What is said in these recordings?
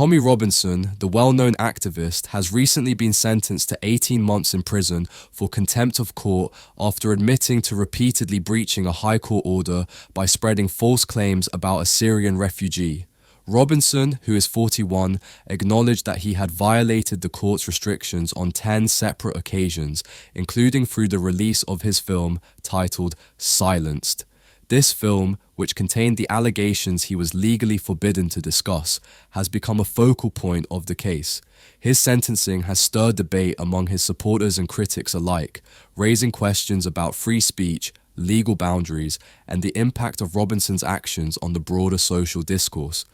Tommy Robinson, the well-known activist, has recently been sentenced to 18 months in prison for contempt of court after admitting to repeatedly breaching a high court order by spreading false claims about a Syrian refugee. Robinson, who is 41, acknowledged that he had violated the court's restrictions on 10 separate occasions, including through the release of his film titled Silenced. This film, which contained the allegations he was legally forbidden to discuss, has become a focal point of the case. His sentencing has stirred debate among his supporters and critics alike, raising questions about free speech, legal boundaries, and the impact of Robinson's actions on the broader social discourse.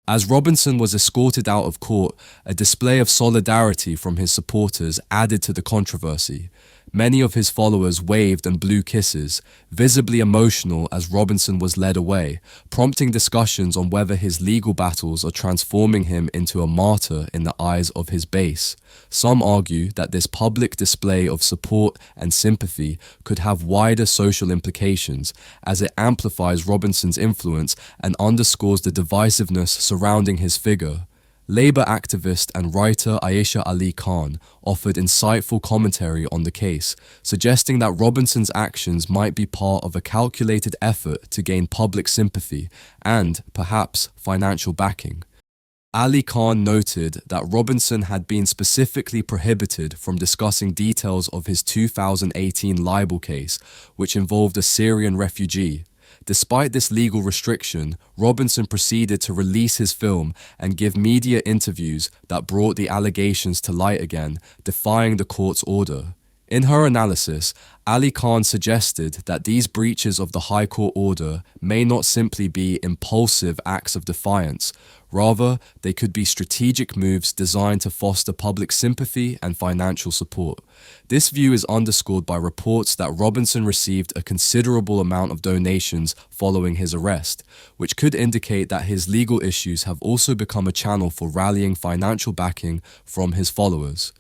As Robinson was escorted out of court, a display of solidarity from his supporters added to the controversy. Many of his followers waved and blew kisses, visibly emotional as Robinson was led away, prompting discussions on whether his legal battles are transforming him into a martyr in the eyes of his base. Some argue that this public display of support and sympathy could have wider social implications, as it amplifies Robinson's influence and underscores the divisiveness surrounding his figure. Labour activist and writer Aisha Ali Khan offered insightful commentary on the case, suggesting that Robinson's actions might be part of a calculated effort to gain public sympathy and, perhaps, financial backing. Ali Khan noted that Robinson had been specifically prohibited from discussing details of his 2018 libel case, which involved a Syrian refugee. Despite this legal restriction, Robinson proceeded to release his film and give media interviews that brought the allegations to light again, defying the court's order. In her analysis, Ali Khan suggested that these breaches of the High Court order may not simply be impulsive acts of defiance. Rather, they could be strategic moves designed to foster public sympathy and financial support. This view is underscored by reports that Robinson received a considerable amount of donations following his arrest, which could indicate that his legal issues have also become a channel for rallying financial backing from his followers.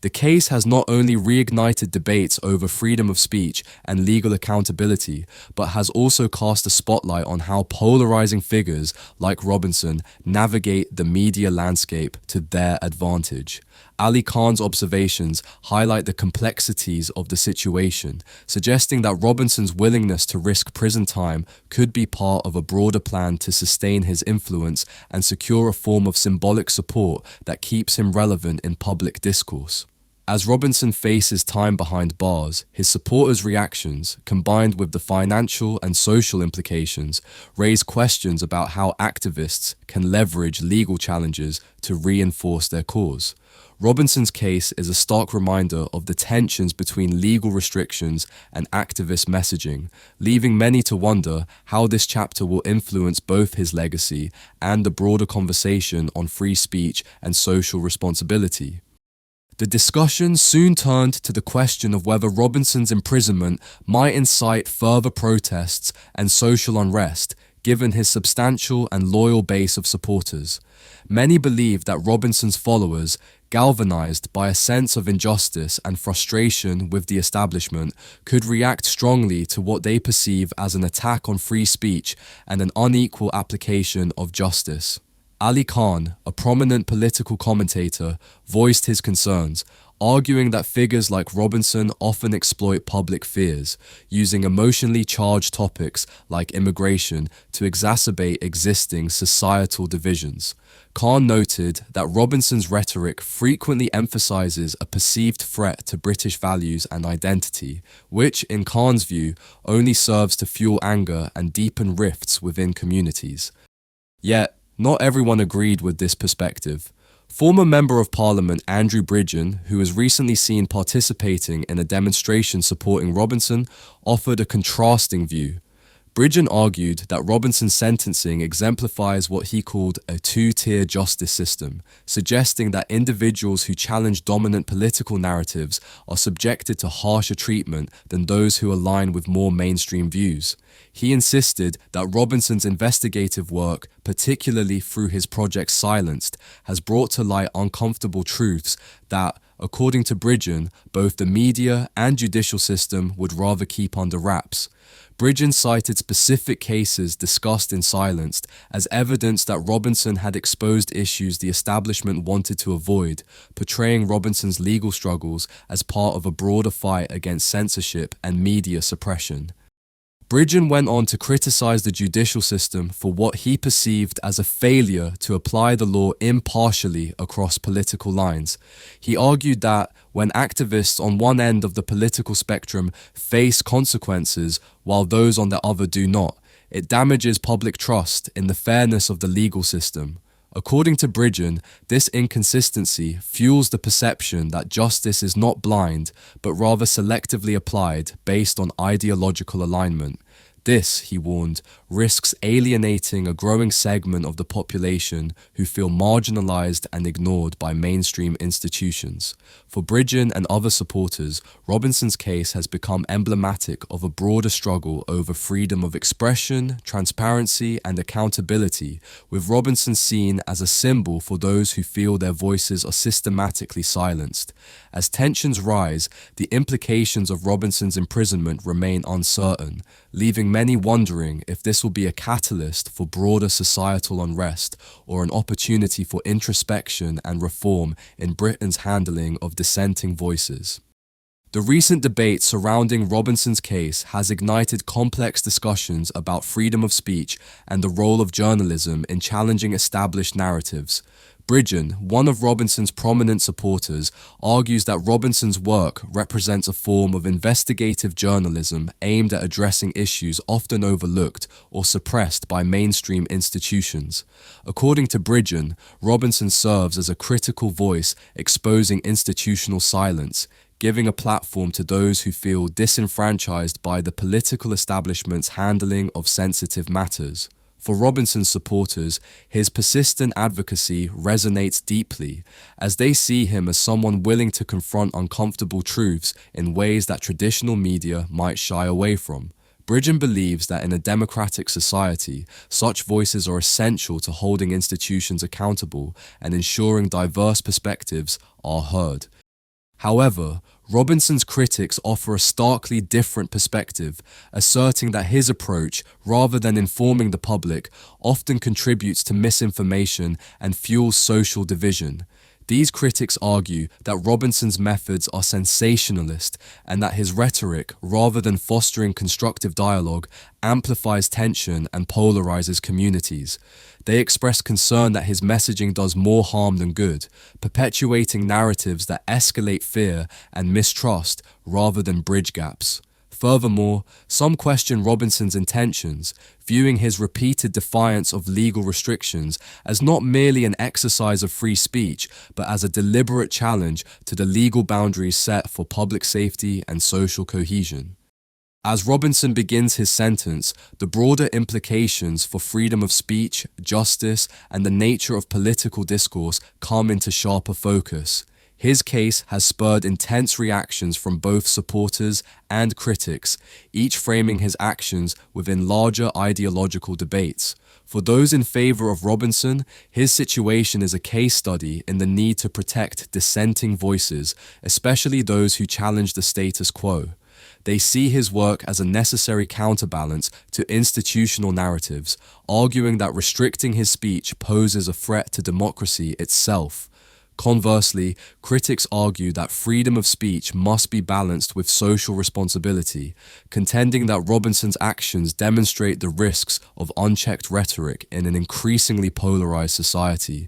The case has not only reignited debates over freedom of speech and legal accountability, but has also cast a spotlight on how polarizing figures like Robinson navigate the media landscape to their advantage. Ali Khan's observations highlight the complexities of the situation, suggesting that Robinson's willingness to risk prison time could be part of a broader plan to sustain his influence and secure a form of symbolic support that keeps him relevant in public discourse. As Robinson faces time behind bars, his supporters' reactions, combined with the financial and social implications, raise questions about how activists can leverage legal challenges to reinforce their cause. Robinson's case is a stark reminder of the tensions between legal restrictions and activist messaging, leaving many to wonder how this chapter will influence both his legacy and the broader conversation on free speech and social responsibility. The discussion soon turned to the question of whether Robinson's imprisonment might incite further protests and social unrest, given his substantial and loyal base of supporters. Many believe that Robinson's followers, galvanized by a sense of injustice and frustration with the establishment, could react strongly to what they perceive as an attack on free speech and an unequal application of justice. Ali Khan, a prominent political commentator, voiced his concerns, arguing that figures like Robinson often exploit public fears, using emotionally charged topics like immigration to exacerbate existing societal divisions. Khan noted that Robinson's rhetoric frequently emphasizes a perceived threat to British values and identity, which, in Khan's view, only serves to fuel anger and deepen rifts within communities. Yet, not everyone agreed with this perspective. Former Member of Parliament Andrew Bridgen, who was recently seen participating in a demonstration supporting Robinson, offered a contrasting view. Bridgen argued that Robinson's sentencing exemplifies what he called a two-tier justice system, suggesting that individuals who challenge dominant political narratives are subjected to harsher treatment than those who align with more mainstream views. He insisted that Robinson's investigative work, particularly through his project Silenced, has brought to light uncomfortable truths that, according to Bridgen, both the media and judicial system would rather keep under wraps. Bridgen cited specific cases discussed in silence as evidence that Robinson had exposed issues the establishment wanted to avoid, portraying Robinson's legal struggles as part of a broader fight against censorship and media suppression. Bridgen went on to criticize the judicial system for what he perceived as a failure to apply the law impartially across political lines. He argued that when activists on one end of the political spectrum face consequences while those on the other do not, it damages public trust in the fairness of the legal system. According to Bridgen, this inconsistency fuels the perception that justice is not blind, but rather selectively applied based on ideological alignment. This, he warned, risks alienating a growing segment of the population who feel marginalized and ignored by mainstream institutions. For Bridgen and other supporters, Robinson's case has become emblematic of a broader struggle over freedom of expression, transparency, and accountability, with Robinson seen as a symbol for those who feel their voices are systematically silenced. As tensions rise, the implications of Robinson's imprisonment remain uncertain, leaving many wondering if this will be a catalyst for broader societal unrest or an opportunity for introspection and reform in Britain's handling of dissenting voices. The recent debate surrounding Robinson's case has ignited complex discussions about freedom of speech and the role of journalism in challenging established narratives. Bridgen, one of Robinson's prominent supporters, argues that Robinson's work represents a form of investigative journalism aimed at addressing issues often overlooked or suppressed by mainstream institutions. According to Bridgen, Robinson serves as a critical voice exposing institutional silence, giving a platform to those who feel disenfranchised by the political establishment's handling of sensitive matters. For Robinson's supporters, his persistent advocacy resonates deeply, as they see him as someone willing to confront uncomfortable truths in ways that traditional media might shy away from. Bridgen believes that in a democratic society, such voices are essential to holding institutions accountable and ensuring diverse perspectives are heard. However, Robinson's critics offer a starkly different perspective, asserting that his approach, rather than informing the public, often contributes to misinformation and fuels social division. These critics argue that Robinson's methods are sensationalist and that his rhetoric, rather than fostering constructive dialogue, amplifies tension and polarizes communities. They express concern that his messaging does more harm than good, perpetuating narratives that escalate fear and mistrust rather than bridge gaps. Furthermore, some question Robinson's intentions, viewing his repeated defiance of legal restrictions as not merely an exercise of free speech, but as a deliberate challenge to the legal boundaries set for public safety and social cohesion. As Robinson begins his sentence, the broader implications for freedom of speech, justice, and the nature of political discourse come into sharper focus. His case has spurred intense reactions from both supporters and critics, each framing his actions within larger ideological debates. For those in favor of Robinson, his situation is a case study in the need to protect dissenting voices, especially those who challenge the status quo. They see his work as a necessary counterbalance to institutional narratives, arguing that restricting his speech poses a threat to democracy itself. Conversely, critics argue that freedom of speech must be balanced with social responsibility, contending that Robinson's actions demonstrate the risks of unchecked rhetoric in an increasingly polarized society.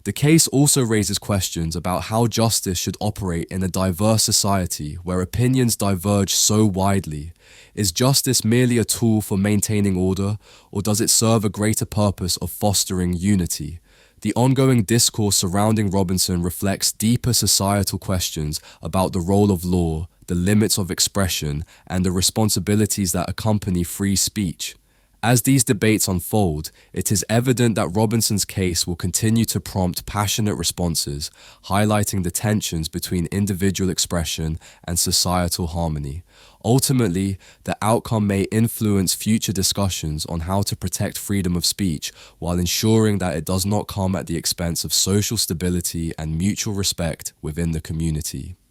The case also raises questions about how justice should operate in a diverse society where opinions diverge so widely. Is justice merely a tool for maintaining order, or does it serve a greater purpose of fostering unity? The ongoing discourse surrounding Robinson reflects deeper societal questions about the role of law, the limits of expression, and the responsibilities that accompany free speech. As these debates unfold, it is evident that Robinson's case will continue to prompt passionate responses, highlighting the tensions between individual expression and societal harmony. Ultimately, the outcome may influence future discussions on how to protect freedom of speech while ensuring that it does not come at the expense of social stability and mutual respect within the community.